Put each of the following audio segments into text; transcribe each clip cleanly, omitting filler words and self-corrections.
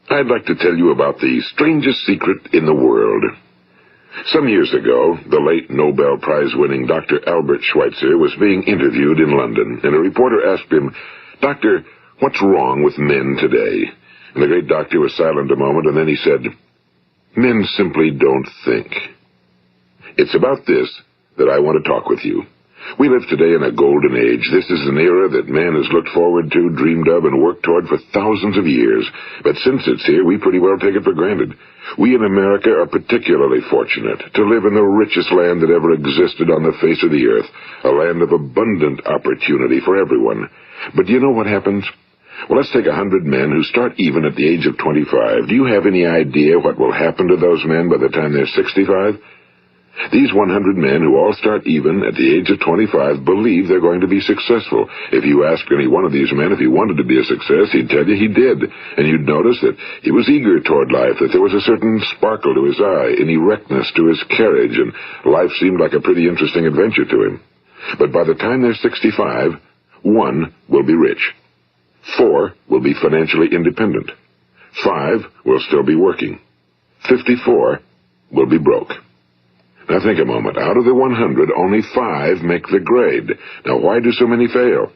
I'd like to tell you about the strangest secret in the world. Some years ago, the late Nobel Prize-winning Dr. Albert Schweitzer was being interviewed in London, and a reporter asked him, "Doctor, what's wrong with men today?" And the great doctor was silent a moment, and then he said, "Men simply don't think." It's about this that I want to talk with you. We live today in a golden age. This is an era that man has looked forward to, dreamed of, and worked toward for thousands of years. But since it's here, we pretty well take it for granted. We in America are particularly fortunate to live in the richest land that ever existed on the face of the earth, a land of abundant opportunity for everyone. But do you know what happens? Well, let's take 100 men who start even at the age of 25. Do you have any idea what will happen to those men by the time they're 65? These 100 men who all start even at the age of 25 believe they're going to be successful. If you asked any one of these men if he wanted to be a success, he'd tell you he did. And you'd notice that he was eager toward life, that there was a certain sparkle to his eye, an erectness to his carriage, and life seemed like a pretty interesting adventure to him. But by the time they're 65, 1 will be rich. 4 will be financially independent. 5 will still be working. 54 will be broke. Now think a moment. Out of the 100, only 5 make the grade. Now why do so many fail?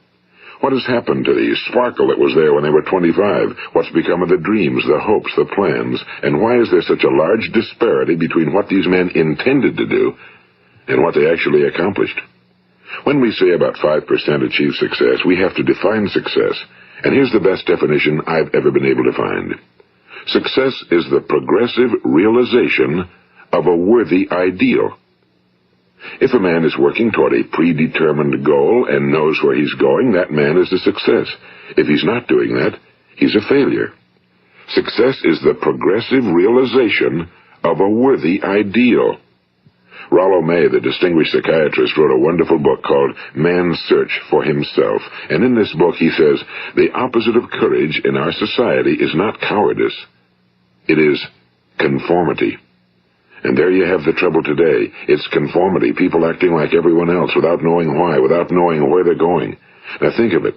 What has happened to the sparkle that was there when they were 25? What's become of the dreams, the hopes, the plans? And why is there such a large disparity between what these men intended to do and what they actually accomplished? When we say about 5% achieve success, we have to define success. And here's the best definition I've ever been able to find. Success is the progressive realization of a worthy ideal. If a man is working toward a predetermined goal and knows where he's going, that man is a success. If he's not doing that, he's a failure. Success is the progressive realization of a worthy ideal. Rollo May, the distinguished psychiatrist, wrote a wonderful book called Man's Search for Himself. And in this book he says, the opposite of courage in our society is not cowardice. It is conformity. And there you have the trouble today. It's conformity, people acting like everyone else without knowing why, without knowing where they're going. Now think of it.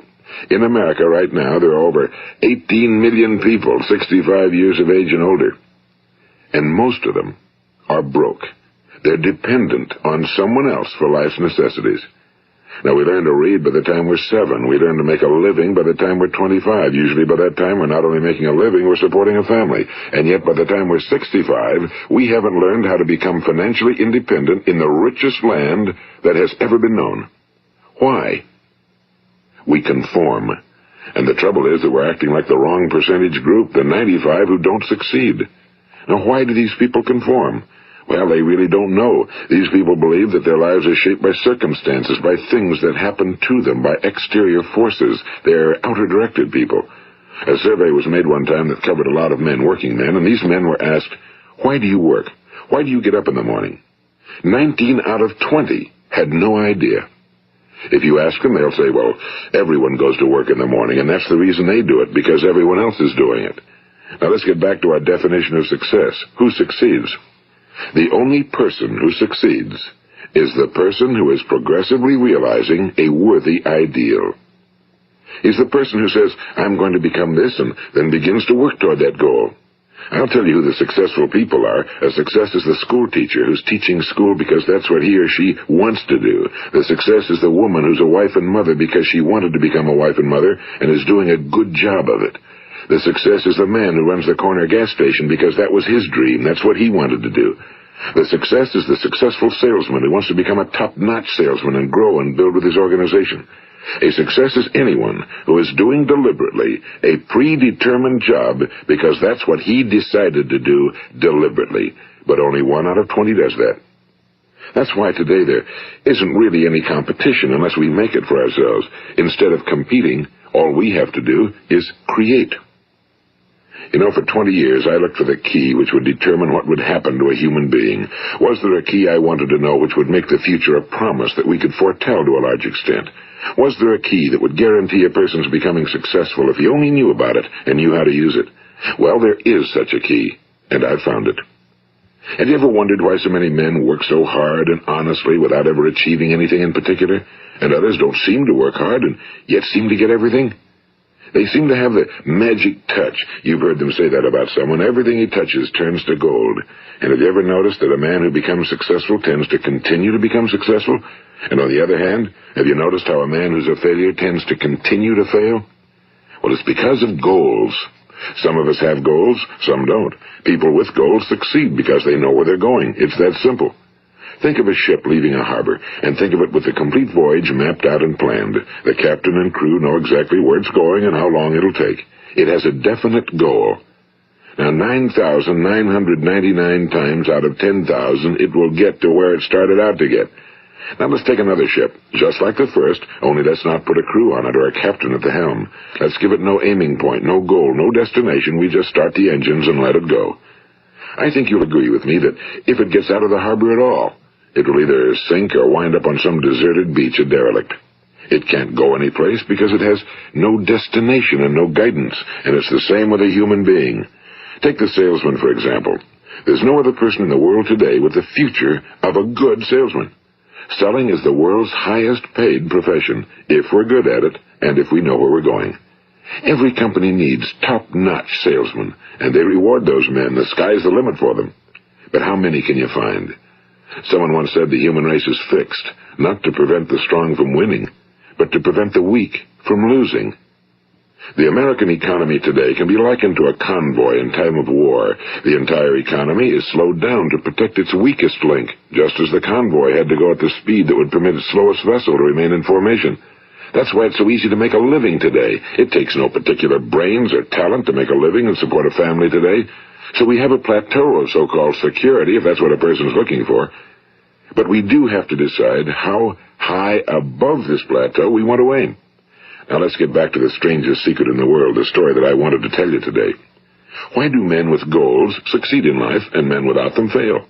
In America right now, there are over 18 million people 65 years of age and older. And most of them are broke. They're dependent on someone else for life's necessities. Now, we learn to read by the time we're 7. We learn to make a living by the time we're 25. Usually by that time, we're not only making a living, we're supporting a family. And yet by the time we're 65, we haven't learned how to become financially independent in the richest land that has ever been known. Why? We conform. And the trouble is that we're acting like the wrong percentage group, the 95 who don't succeed. Now, why do these people conform? Well, they really don't know. These people believe that their lives are shaped by circumstances, by things that happen to them, by exterior forces. They're outer-directed people. A survey was made one time that covered a lot of men, working men, and these men were asked, "Why do you work? Why do you get up in the morning?" 19 out of 20 had no idea. If you ask them, they'll say, well, everyone goes to work in the morning, and that's the reason they do it, because everyone else is doing it. Now let's get back to our definition of success. Who succeeds? The only person who succeeds is the person who is progressively realizing a worthy ideal. He's the person who says, I'm going to become this, and then begins to work toward that goal. I'll tell you who the successful people are. A success is the school teacher who's teaching school because that's what he or she wants to do. The success is the woman who's a wife and mother because she wanted to become a wife and mother and is doing a good job of it. The success is the man who runs the corner gas station because that was his dream. That's what he wanted to do. The success is the successful salesman who wants to become a top-notch salesman and grow and build with his organization. A success is anyone who is doing deliberately a predetermined job because that's what he decided to do deliberately. But only 1 out of 20 does that. That's why today there isn't really any competition unless we make it for ourselves. Instead of competing, all we have to do is create. You know, for 20 years, I looked for the key which would determine what would happen to a human being. Was there a key I wanted to know which would make the future a promise that we could foretell to a large extent? Was there a key that would guarantee a person's becoming successful if he only knew about it and knew how to use it? Well, there is such a key, and I've found it. Have you ever wondered why so many men work so hard and honestly without ever achieving anything in particular, and others don't seem to work hard and yet seem to get everything? They seem to have the magic touch. You've heard them say that about someone. Everything he touches turns to gold. And have you ever noticed that a man who becomes successful tends to continue to become successful? And on the other hand, have you noticed how a man who's a failure tends to continue to fail? Well, it's because of goals. Some of us have goals, some don't. People with goals succeed because they know where they're going. It's that simple. Think of a ship leaving a harbor, and think of it with the complete voyage mapped out and planned. The captain and crew know exactly where it's going and how long it'll take. It has a definite goal. Now, 9,999 times out of 10,000, it will get to where it started out to get. Now, let's take another ship, just like the first, only let's not put a crew on it or a captain at the helm. Let's give it no aiming point, no goal, no destination. We just start the engines and let it go. I think you'll agree with me that if it gets out of the harbor at all, it will either sink or wind up on some deserted beach, a derelict. It can't go anyplace because it has no destination and no guidance, and it's the same with a human being. Take the salesman, for example. There's no other person in the world today with the future of a good salesman. Selling is the world's highest-paid profession, if we're good at it and if we know where we're going. Every company needs top-notch salesmen, and they reward those men. The sky's the limit for them. But how many can you find? Someone once said the human race is fixed, not to prevent the strong from winning, but to prevent the weak from losing. The American economy today can be likened to a convoy in time of war. The entire economy is slowed down to protect its weakest link, just as the convoy had to go at the speed that would permit its slowest vessel to remain in formation. That's why it's so easy to make a living today. It takes no particular brains or talent to make a living and support a family today. So we have a plateau of so-called security, if that's what a person's looking for. But we do have to decide how high above this plateau we want to aim. Now let's get back to the strangest secret in the world, the story that I wanted to tell you today. Why do men with goals succeed in life and men without them fail?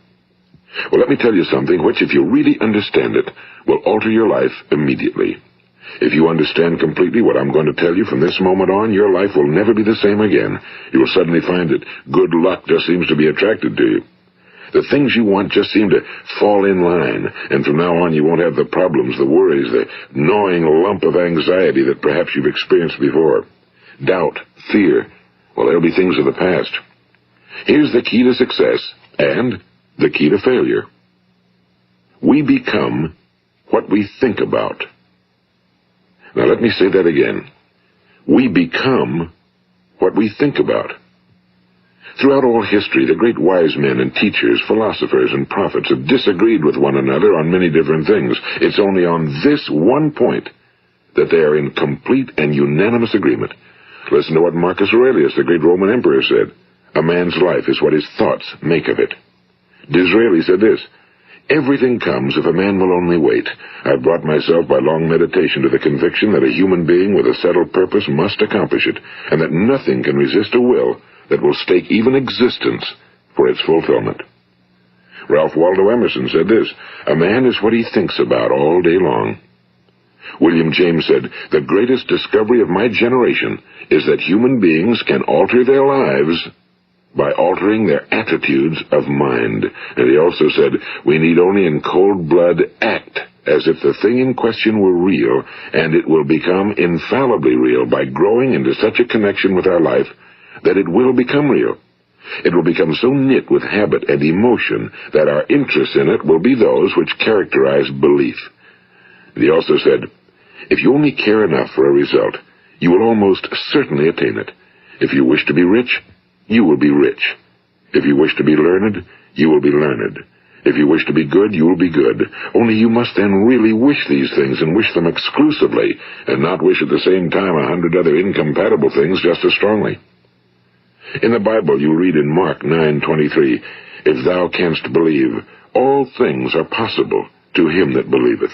Well, let me tell you something which, if you really understand it, will alter your life immediately. If you understand completely what I'm going to tell you from this moment on, your life will never be the same again. You will suddenly find that good luck just seems to be attracted to you. The things you want just seem to fall in line, and from now on you won't have the problems, the worries, the gnawing lump of anxiety that perhaps you've experienced before. Doubt, fear, well, they'll be things of the past. Here's the key to success and the key to failure. We become what we think about. Now let me say that again. We become what we think about. Throughout all history, the great wise men and teachers, philosophers and prophets have disagreed with one another on many different things. It's only on this one point that they are in complete and unanimous agreement. Listen to what Marcus Aurelius, the great Roman emperor, said. A man's life is what his thoughts make of it. Disraeli said this, everything comes if a man will only wait. I've brought myself by long meditation to the conviction that a human being with a settled purpose must accomplish it, and that nothing can resist a will that will stake even existence for its fulfillment. Ralph Waldo Emerson said this, a man is what he thinks about all day long. William James said, the greatest discovery of my generation is that human beings can alter their lives by altering their attitudes of mind. And he also said, we need only in cold blood act as if the thing in question were real, and it will become infallibly real by growing into such a connection with our life that it will become real. It will become so knit with habit and emotion that our interest in it will be those which characterize belief. And he also said, if you only care enough for a result, you will almost certainly attain it. If you wish to be rich, you will be rich. If you wish to be learned, you will be learned. If you wish to be good, you will be good. Only you must then really wish these things and wish them exclusively, and not wish at the same time 100 other incompatible things just as strongly. In the Bible, you read in Mark 9:23, if thou canst believe, all things are possible to him that believeth.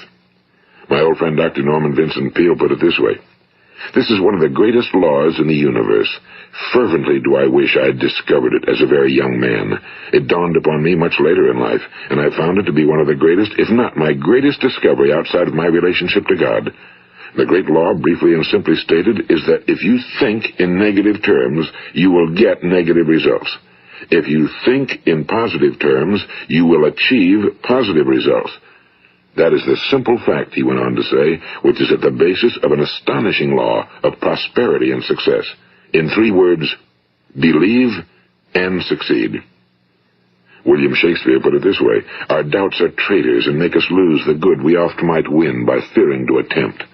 My old friend Dr. Norman Vincent Peale put it this way, this is one of the greatest laws in the universe. Fervently do I wish I had discovered it as a very young man. It dawned upon me much later in life, and I found it to be one of the greatest, if not my greatest discovery outside of my relationship to God. The great law, briefly and simply stated, is that if you think in negative terms, you will get negative results. If you think in positive terms, you will achieve positive results. That is the simple fact, he went on to say, which is at the basis of an astonishing law of prosperity and success. In 3 words, believe and succeed. William Shakespeare put it this way: our doubts are traitors and make us lose the good we oft might win by fearing to attempt.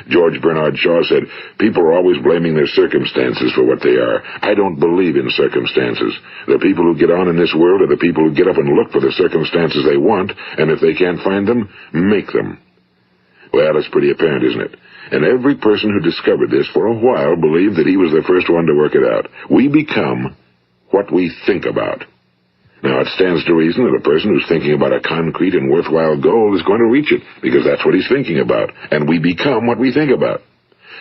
George Bernard Shaw said, people are always blaming their circumstances for what they are. I don't believe in circumstances. The people who get on in this world are the people who get up and look for the circumstances they want, and if they can't find them, make them. Well, it's pretty apparent, isn't it? And every person who discovered this for a while believed that he was the first one to work it out. We become what we think about. Now, it stands to reason that a person who's thinking about a concrete and worthwhile goal is going to reach it, because that's what he's thinking about, and we become what we think about.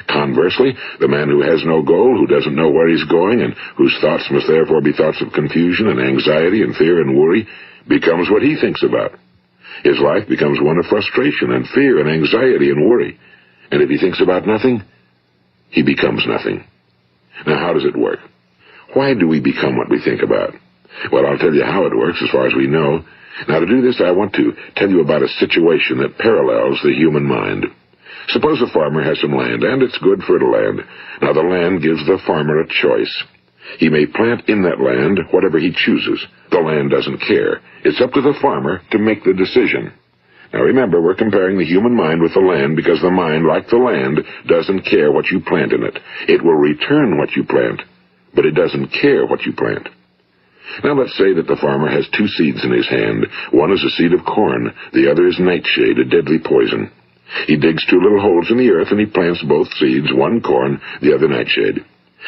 Conversely, the man who has no goal, who doesn't know where he's going, and whose thoughts must therefore be thoughts of confusion and anxiety and fear and worry, becomes what he thinks about. His life becomes one of frustration and fear and anxiety and worry. And if he thinks about nothing, he becomes nothing. Now, how does it work? Why do we become what we think about? Well, I'll tell you how it works as far as we know. Now, to do this, I want to tell you about a situation that parallels the human mind. Suppose a farmer has some land, and it's good fertile land. Now, the land gives the farmer a choice. He may plant in that land whatever he chooses. The land doesn't care. It's up to the farmer to make the decision. Now, remember, we're comparing the human mind with the land because the mind, like the land, doesn't care what you plant in it. It will return what you plant, but it doesn't care what you plant. Now, let's say that the farmer has 2 seeds in his hand. One is a seed of corn. The other is nightshade, a deadly poison. He digs 2 little holes in the earth, and he plants both seeds, one corn, the other nightshade.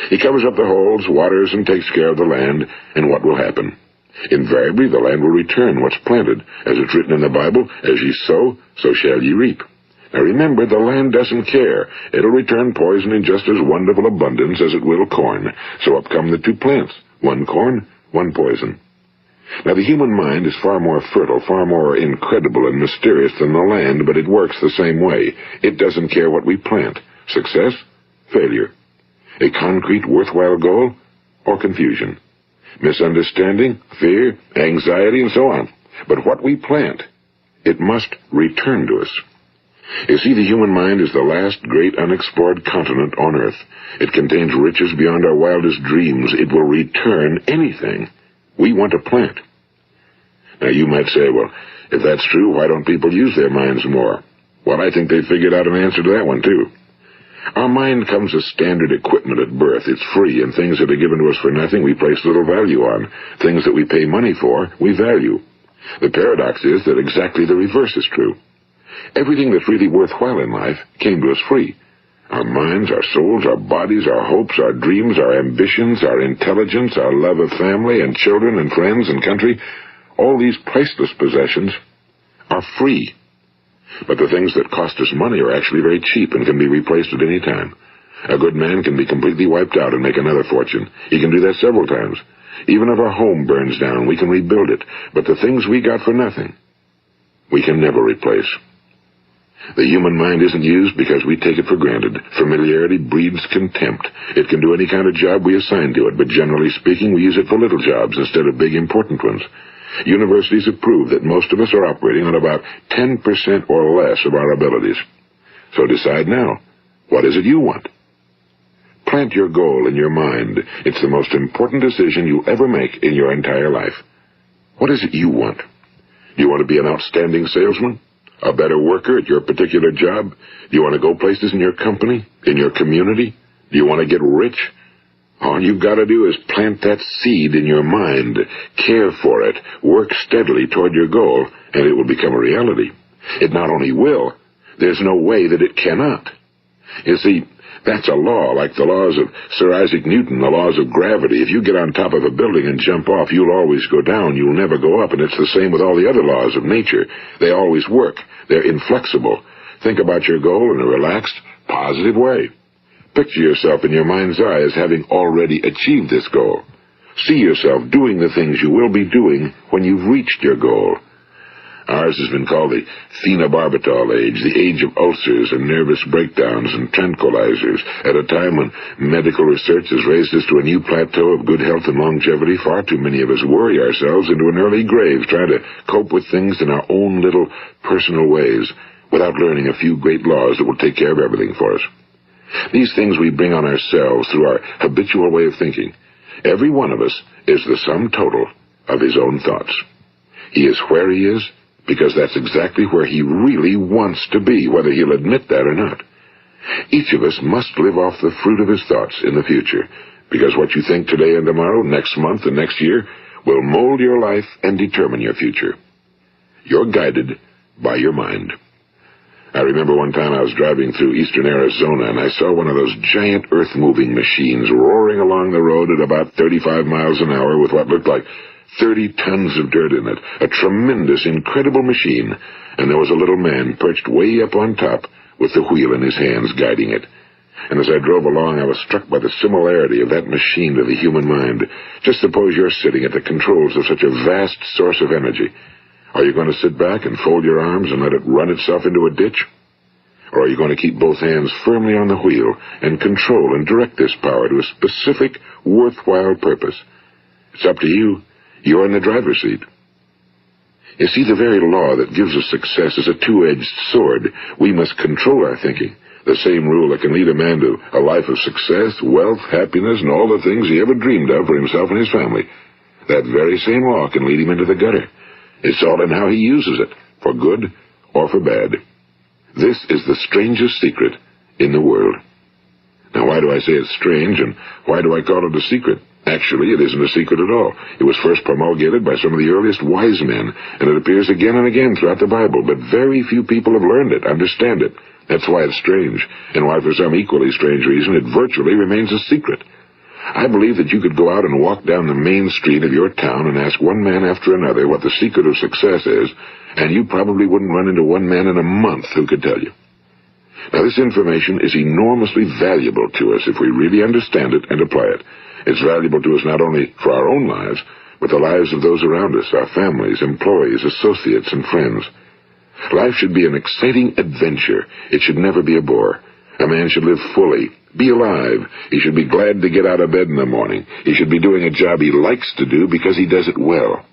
He covers up the holes, waters, and takes care of the land, and what will happen? Invariably, the land will return what's planted. As it's written in the Bible, as ye sow, so shall ye reap. Now remember, the land doesn't care. It'll return poison in just as wonderful abundance as it will corn. So up come the 2 plants, one corn, one poison. Now, the human mind is far more fertile, far more incredible and mysterious than the land, but it works the same way. It doesn't care what we plant. Success, failure. A concrete, worthwhile goal, or confusion. Misunderstanding, fear, anxiety, and so on. But what we plant, it must return to us. You see, the human mind is the last great unexplored continent on Earth. It contains riches beyond our wildest dreams. It will return anything we want to plant. Now, you might say, well, if that's true, why don't people use their minds more? Well, I think they figured out an answer to that one, too. Our mind comes as standard equipment at birth. It's free, and things that are given to us for nothing we place little value on. Things that we pay money for, we value. The paradox is that exactly the reverse is true. Everything that's really worthwhile in life came to us free. Our minds, our souls, our bodies, our hopes, our dreams, our ambitions, our intelligence, our love of family and children and friends and country, all these priceless possessions are free. But the things that cost us money are actually very cheap and can be replaced at any time. A good man can be completely wiped out and make another fortune. He can do that several times. Even if our home burns down, we can rebuild it. But the things we got for nothing, we can never replace. The human mind isn't used because we take it for granted. Familiarity breeds contempt. It can do any kind of job we assign to it, but generally speaking, we use it for little jobs instead of big, important ones. Universities have proved that most of us are operating on about 10% or less of our abilities. So decide now, what is it you want? Plant your goal in your mind. It's the most important decision you'll ever make in your entire life. What is it you want? Do you want to be an outstanding salesman? A better worker at your particular job? Do you want to go places in your company? In your community? Do you want to get rich? All you've got to do is plant that seed in your mind, care for it, work steadily toward your goal, and it will become a reality. It not only will, there's no way that it cannot. You see, that's a law, like the laws of Sir Isaac Newton, the laws of gravity. If you get on top of a building and jump off, you'll always go down. You'll never go up, and it's the same with all the other laws of nature. They always work. They're inflexible. Think about your goal in a relaxed, positive way. Picture yourself in your mind's eye as having already achieved this goal. See yourself doing the things you will be doing when you've reached your goal. Ours has been called the phenobarbital age, the age of ulcers and nervous breakdowns and tranquilizers, at a time when medical research has raised us to a new plateau of good health and longevity. Far too many of us worry ourselves into an early grave, trying to cope with things in our own little personal ways, without learning a few great laws that will take care of everything for us. These things we bring on ourselves through our habitual way of thinking. Every one of us is the sum total of his own thoughts. He is where he is because that's exactly where he really wants to be, whether he'll admit that or not. Each of us must live off the fruit of his thoughts in the future, because what you think today and tomorrow, next month and next year, will mold your life and determine your future. You're guided by your mind. I remember one time I was driving through eastern Arizona, and I saw one of those giant earth-moving machines roaring along the road at about 35 miles an hour with what looked like 30 tons of dirt in it. A tremendous, incredible machine, and there was a little man perched way up on top with the wheel in his hands guiding it. And as I drove along, I was struck by the similarity of that machine to the human mind. Just suppose you're sitting at the controls of such a vast source of energy. Are you going to sit back and fold your arms and let it run itself into a ditch? Or are you going to keep both hands firmly on the wheel and control and direct this power to a specific, worthwhile purpose? It's up to you. You're in the driver's seat. You see, the very law that gives us success is a two-edged sword. We must control our thinking. The same rule that can lead a man to a life of success, wealth, happiness, and all the things he ever dreamed of for himself and his family. That very same law can lead him into the gutter. It's all in how he uses it, for good or for bad. This is the strangest secret in the world. Now, why do I say it's strange, and why do I call it a secret? Actually, it isn't a secret at all. It was first promulgated by some of the earliest wise men, and it appears again and again throughout the Bible, but very few people have learned it, understand it. That's why it's strange, and why for some equally strange reason it virtually remains a secret. I believe that you could go out and walk down the main street of your town and ask one man after another what the secret of success is, and you probably wouldn't run into one man in a month who could tell you. Now, this information is enormously valuable to us if we really understand it and apply it. It's valuable to us not only for our own lives, but the lives of those around us, our families, employees, associates, and friends. Life should be an exciting adventure. It should never be a bore. A man should live fully, be alive. He should be glad to get out of bed in the morning. He should be doing a job he likes to do because he does it well.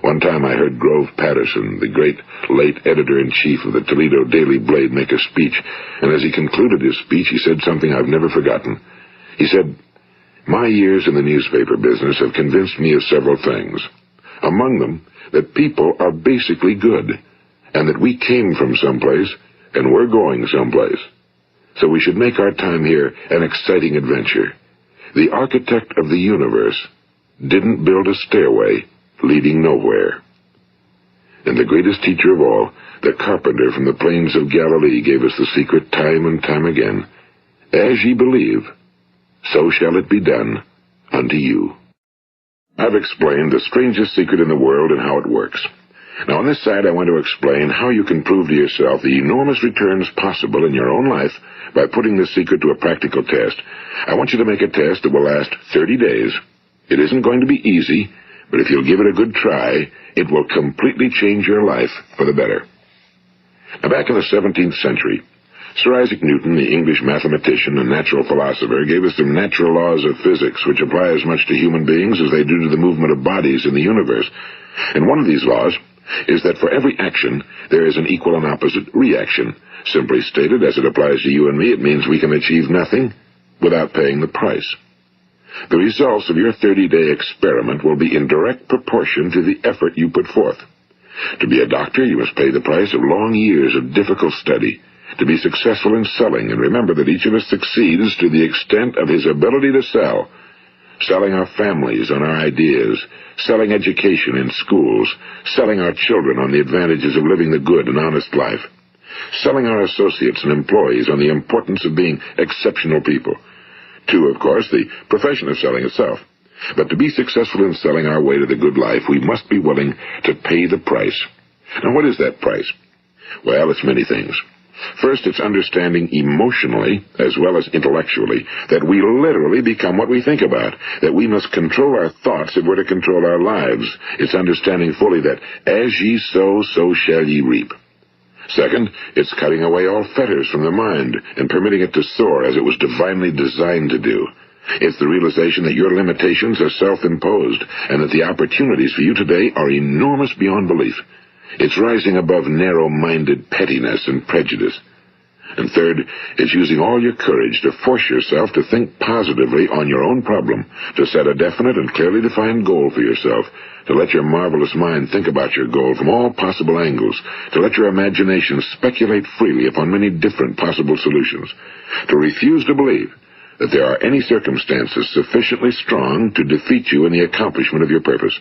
One time I heard Grove Patterson, the great late editor-in-chief of the Toledo Daily Blade, make a speech, and as he concluded his speech, he said something I've never forgotten. He said, "My years in the newspaper business have convinced me of several things. Among them, that people are basically good, and that we came from someplace, and we're going someplace. So we should make our time here an exciting adventure. The architect of the universe didn't build a stairway leading nowhere." And the greatest teacher of all, the carpenter from the plains of Galilee, gave us the secret time and time again. As ye believe, so shall it be done unto you. I've explained the strangest secret in the world and how it works. Now, on this side, I want to explain how you can prove to yourself the enormous returns possible in your own life by putting this secret to a practical test. I want you to make a test that will last 30 days. It isn't going to be easy, but if you'll give it a good try, it will completely change your life for the better. Now, back in the 17th century, Sir Isaac Newton, the English mathematician and natural philosopher, gave us some natural laws of physics which apply as much to human beings as they do to the movement of bodies in the universe. And one of these laws is that for every action, there is an equal and opposite reaction. Simply stated, as it applies to you and me, it means we can achieve nothing without paying the price. The results of your 30-day experiment will be in direct proportion to the effort you put forth. To be a doctor, you must pay the price of long years of difficult study. To be successful in selling, and remember that each of us succeeds to the extent of his ability to sell. Selling our families on our ideas, selling education in schools, selling our children on the advantages of living the good and honest life, selling our associates and employees on the importance of being exceptional people. To, of course, the profession of selling itself. But to be successful in selling our way to the good life, we must be willing to pay the price. Now, what is that price? Well, it's many things. First, it's understanding emotionally, as well as intellectually, that we literally become what we think about, that we must control our thoughts if we're to control our lives. It's understanding fully that as ye sow, so shall ye reap. Second, it's cutting away all fetters from the mind and permitting it to soar as it was divinely designed to do. It's the realization that your limitations are self-imposed and that the opportunities for you today are enormous beyond belief. It's rising above narrow-minded pettiness and prejudice. And third, it's using all your courage to force yourself to think positively on your own problem, to set a definite and clearly defined goal for yourself, to let your marvelous mind think about your goal from all possible angles, to let your imagination speculate freely upon many different possible solutions, to refuse to believe that there are any circumstances sufficiently strong to defeat you in the accomplishment of your purpose,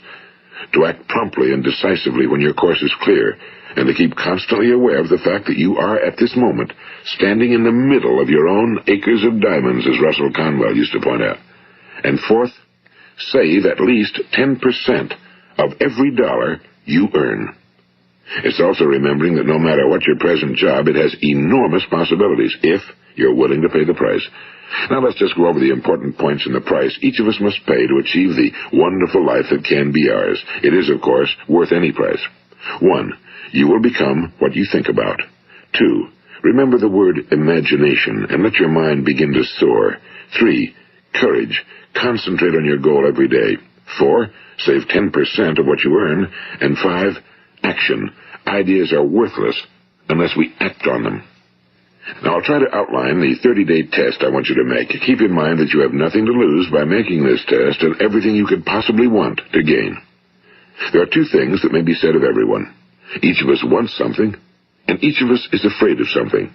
to act promptly and decisively when your course is clear, and to keep constantly aware of the fact that you are, at this moment, standing in the middle of your own acres of diamonds, as Russell Conwell used to point out. And fourth, save at least 10% of every dollar you earn. It's also remembering that no matter what your present job, it has enormous possibilities, if you're willing to pay the price. Now let's just go over the important points in the price each of us must pay to achieve the wonderful life that can be ours. It is, of course, worth any price. 1. You will become what you think about. 2. Remember the word imagination and let your mind begin to soar. 3. Courage. Concentrate on your goal every day. 4. Save 10% of what you earn. And 5. Action. Ideas are worthless unless we act on them. Now, I'll try to outline the 30-day test I want you to make. Keep in mind that you have nothing to lose by making this test and everything you could possibly want to gain. There are two things that may be said of everyone. Each of us wants something, and each of us is afraid of something.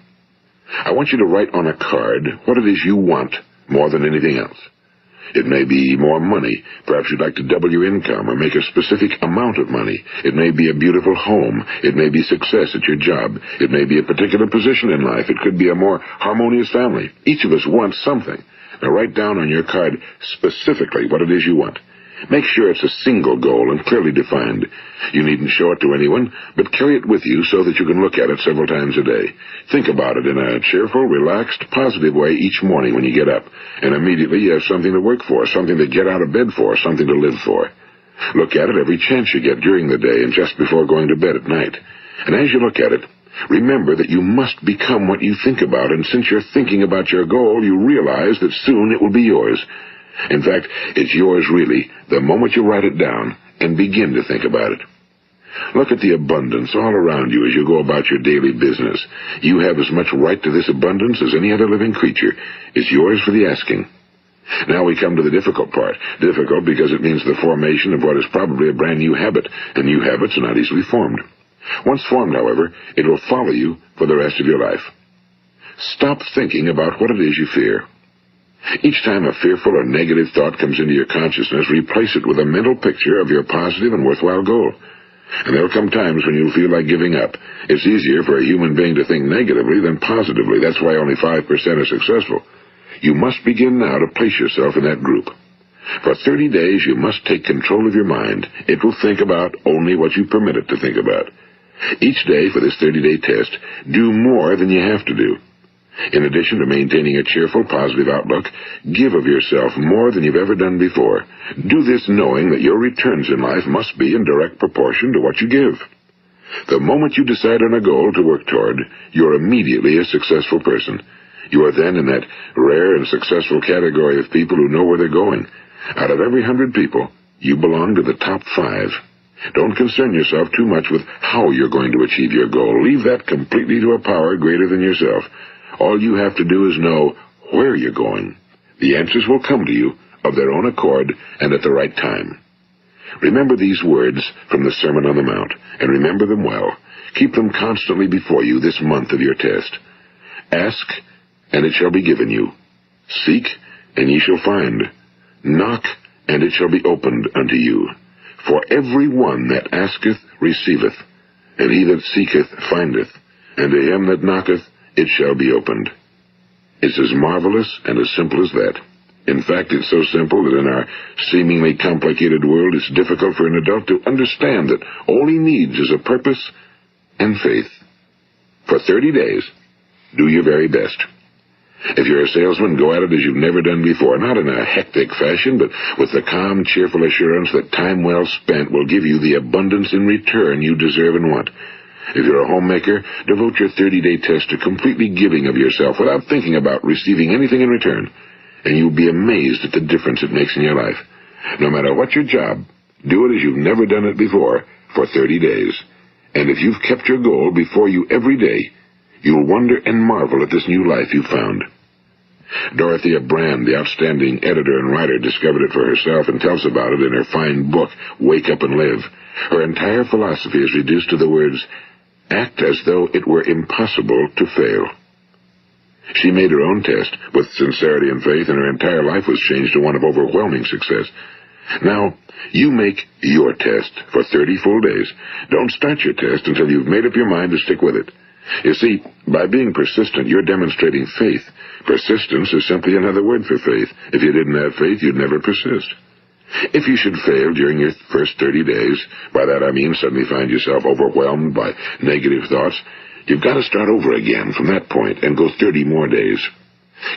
I want you to write on a card what it is you want more than anything else. It may be more money. Perhaps you'd like to double your income or make a specific amount of money. It may be a beautiful home. It may be success at your job. It may be a particular position in life. It could be a more harmonious family. Each of us wants something. Now write down on your card specifically what it is you want. Make sure it's a single goal and clearly defined. You needn't show it to anyone, but carry it with you so that you can look at it several times a day. Think about it in a cheerful, relaxed, positive way each morning when you get up, and immediately you have something to work for, something to get out of bed for, something to live for. Look at it every chance you get during the day and just before going to bed at night. And as you look at it, remember that you must become what you think about, and since you're thinking about your goal, you realize that soon it will be yours. In fact, it's yours really the moment you write it down and begin to think about it. Look at the abundance all around you as you go about your daily business. You have as much right to this abundance as any other living creature. It's yours for the asking. Now we come to the difficult part. Difficult because it means the formation of what is probably a brand new habit, and new habits are not easily formed. Once formed, however, it will follow you for the rest of your life. Stop thinking about what it is you fear. Each time a fearful or negative thought comes into your consciousness, replace it with a mental picture of your positive and worthwhile goal. And there will come times when you'll feel like giving up. It's easier for a human being to think negatively than positively. That's why only 5% are successful. You must begin now to place yourself in that group. For 30 days, you must take control of your mind. It will think about only what you permit it to think about. Each day for this 30-day test, do more than you have to do. In addition to maintaining a cheerful, positive outlook, give of yourself more than you've ever done before. Do this knowing that your returns in life must be in direct proportion to what you give. The moment you decide on a goal to work toward, you're immediately a successful person. You are then in that rare and successful category of people who know where they're going. Out of every 100 people, you belong to the top 5. Don't concern yourself too much with how you're going to achieve your goal. Leave that completely to a power greater than yourself. All you have to do is know where you're going. The answers will come to you of their own accord and at the right time. Remember these words from the Sermon on the Mount, and remember them well. Keep them constantly before you this month of your test. Ask, and it shall be given you. Seek, and ye shall find. Knock, and it shall be opened unto you. For every one that asketh receiveth, and he that seeketh findeth, and to him that knocketh it shall be opened. It's as marvelous and as simple as that. In fact, it's so simple that in our seemingly complicated world, it's difficult for an adult to understand that all he needs is a purpose and faith. For 30 days, do your very best. If you're a salesman, go at it as you've never done before, not in a hectic fashion, but with the calm, cheerful assurance that time well spent will give you the abundance in return you deserve and want. If you're a homemaker, devote your 30-day test to completely giving of yourself without thinking about receiving anything in return, and you'll be amazed at the difference it makes in your life. No matter what your job, do it as you've never done it before for 30 days. And if you've kept your goal before you every day, you'll wonder and marvel at this new life you've found. Dorothea Brand, the outstanding editor and writer, discovered it for herself and tells about it in her fine book, Wake Up and Live. Her entire philosophy is reduced to the words, act as though it were impossible to fail. She made her own test with sincerity and faith, and her entire life was changed to one of overwhelming success. Now, you make your test for 30 full days. Don't start your test until you've made up your mind to stick with it. You see, by being persistent, you're demonstrating faith. Persistence is simply another word for faith. If you didn't have faith, you'd never persist. If you should fail during your first 30 days, by that I mean suddenly find yourself overwhelmed by negative thoughts, you've got to start over again from that point and go 30 more days.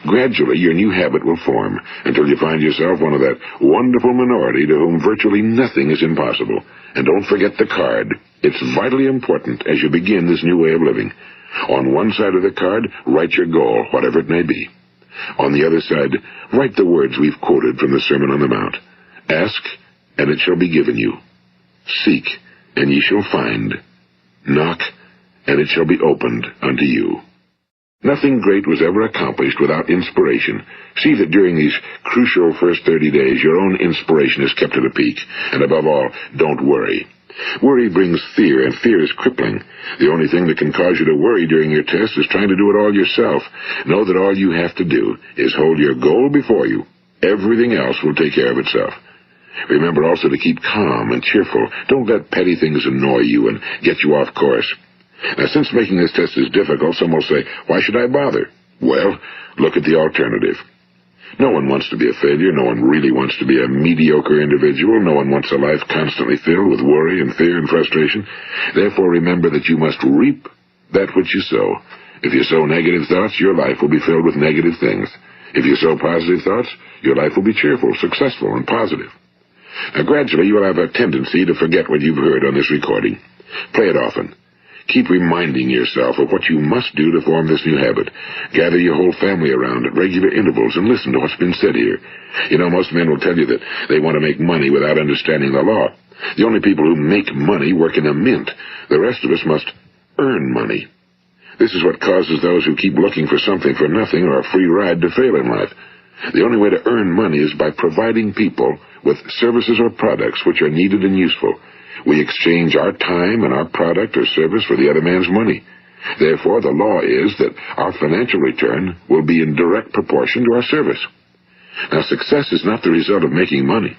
Gradually, your new habit will form until you find yourself one of that wonderful minority to whom virtually nothing is impossible. And don't forget the card. It's vitally important as you begin this new way of living. On one side of the card, write your goal, whatever it may be. On the other side, write the words we've quoted from the Sermon on the Mount. Ask, and it shall be given you. Seek, and ye shall find. Knock, and it shall be opened unto you. Nothing great was ever accomplished without inspiration. See that during these crucial first 30 days, your own inspiration is kept at a peak. And above all, don't worry. Worry brings fear, and fear is crippling. The only thing that can cause you to worry during your test is trying to do it all yourself. Know that all you have to do is hold your goal before you. Everything else will take care of itself. Remember also to keep calm and cheerful. Don't let petty things annoy you and get you off course. Now, since making this test is difficult, some will say, why should I bother? Well, look at the alternative. No one wants to be a failure. No one really wants to be a mediocre individual. No one wants a life constantly filled with worry and fear and frustration. Therefore, remember that you must reap that which you sow. If you sow negative thoughts, your life will be filled with negative things. If you sow positive thoughts, your life will be cheerful, successful, and positive. Now, gradually, you will have a tendency to forget what you've heard on this recording. Play it often. Keep reminding yourself of what you must do to form this new habit. Gather your whole family around at regular intervals and listen to what's been said here. You know, most men will tell you that they want to make money without understanding the law. The only people who make money work in a mint. The rest of us must earn money. This is what causes those who keep looking for something for nothing or a free ride to fail in life. The only way to earn money is by providing people with services or products which are needed and useful. We exchange our time and our product or service for the other man's money. Therefore, the law is that our financial return will be in direct proportion to our service. Now, success is not the result of making money.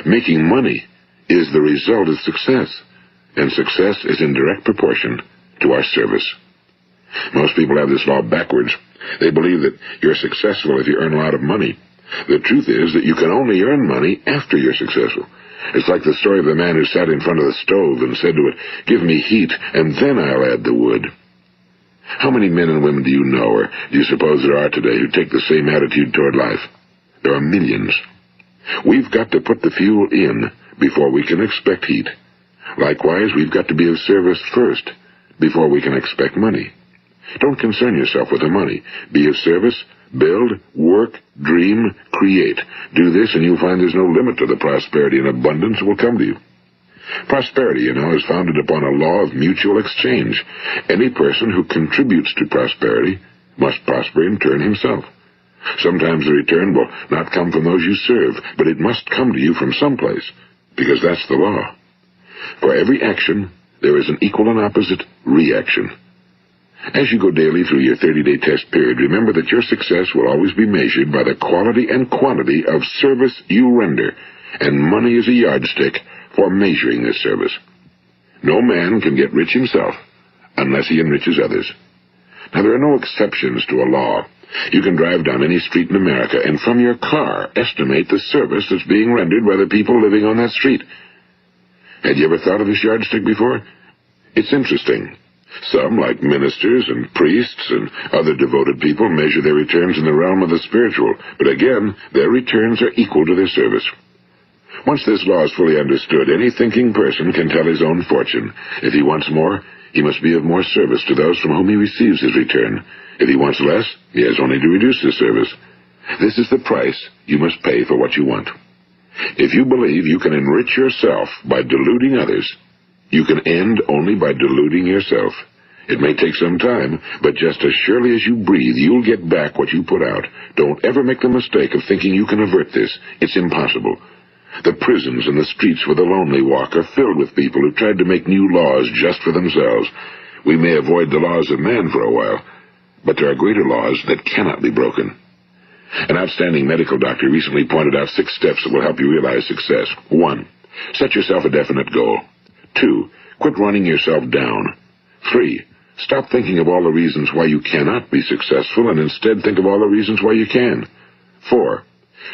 Making money is the result of success, and success is in direct proportion to our service. Most people have this law backwards. They believe that you're successful if you earn a lot of money. The truth is that you can only earn money after you're successful. It's like the story of the man who sat in front of the stove and said to it, "Give me heat, and then I'll add the wood." How many men and women do you know, or do you suppose there are today, who take the same attitude toward life? There are millions. We've got to put the fuel in before we can expect heat. Likewise, we've got to be of service first before we can expect money. Don't concern yourself with the money. Be of service. Build, work, dream, create. Do this, and you'll find there's no limit to the prosperity and abundance that will come to you. Prosperity, you know, is founded upon a law of mutual exchange. Any person who contributes to prosperity must prosper in turn himself. Sometimes the return will not come from those you serve, but it must come to you from someplace, because that's the law. For every action, there is an equal and opposite reaction. As you go daily through your 30-day test period, remember that your success will always be measured by the quality and quantity of service you render, and money is a yardstick for measuring this service. No man can get rich himself unless he enriches others. Now, there are no exceptions to a law. You can drive down any street in America and from your car estimate the service that's being rendered by the people living on that street. Had you ever thought of this yardstick before? It's interesting. Some, like ministers and priests and other devoted people, measure their returns in the realm of the spiritual, but again, their returns are equal to their service. Once this law is fully understood, any thinking person can tell his own fortune. If he wants more, he must be of more service to those from whom he receives his return. If he wants less, he has only to reduce his service. This is the price you must pay for what you want. If you believe you can enrich yourself by deluding others, you can end only by deluding yourself. It may take some time, but just as surely as you breathe, you'll get back what you put out. Don't ever make the mistake of thinking you can avert this. It's impossible. The prisons and the streets where the lonely walk are filled with people who tried to make new laws just for themselves. We may avoid the laws of man for a while, but there are greater laws that cannot be broken. An outstanding medical doctor recently pointed out 6 steps that will help you realize success. 1. Set yourself a definite goal. 2. Quit running yourself down. 3. Stop thinking of all the reasons why you cannot be successful and instead think of all the reasons why you can. 4.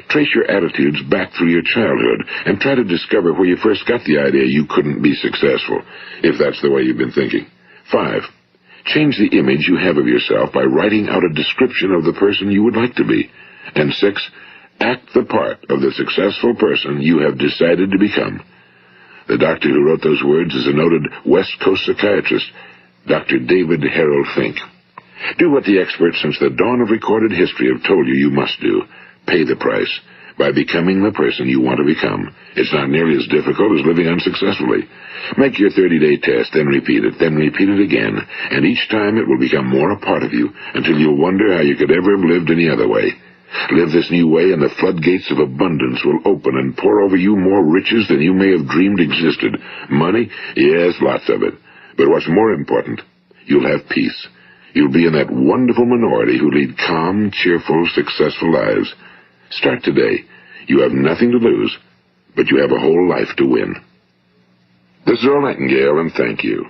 Trace your attitudes back through your childhood and try to discover where you first got the idea you couldn't be successful, if that's the way you've been thinking. 5. Change the image you have of yourself by writing out a description of the person you would like to be. And 6. Act the part of the successful person you have decided to become. The doctor who wrote those words is a noted West Coast psychiatrist, Dr. David Harold Fink. Do what the experts since the dawn of recorded history have told you must do. Pay the price by becoming the person you want to become. It's not nearly as difficult as living unsuccessfully. Make your 30-day test, then repeat it again, and each time it will become more a part of you until you'll wonder how you could ever have lived any other way. Live this new way, and the floodgates of abundance will open and pour over you more riches than you may have dreamed existed. Money? Yes, lots of it. But what's more important, you'll have peace. You'll be in that wonderful minority who lead calm, cheerful, successful lives. Start today. You have nothing to lose, but you have a whole life to win. This is Earl Nightingale, and thank you.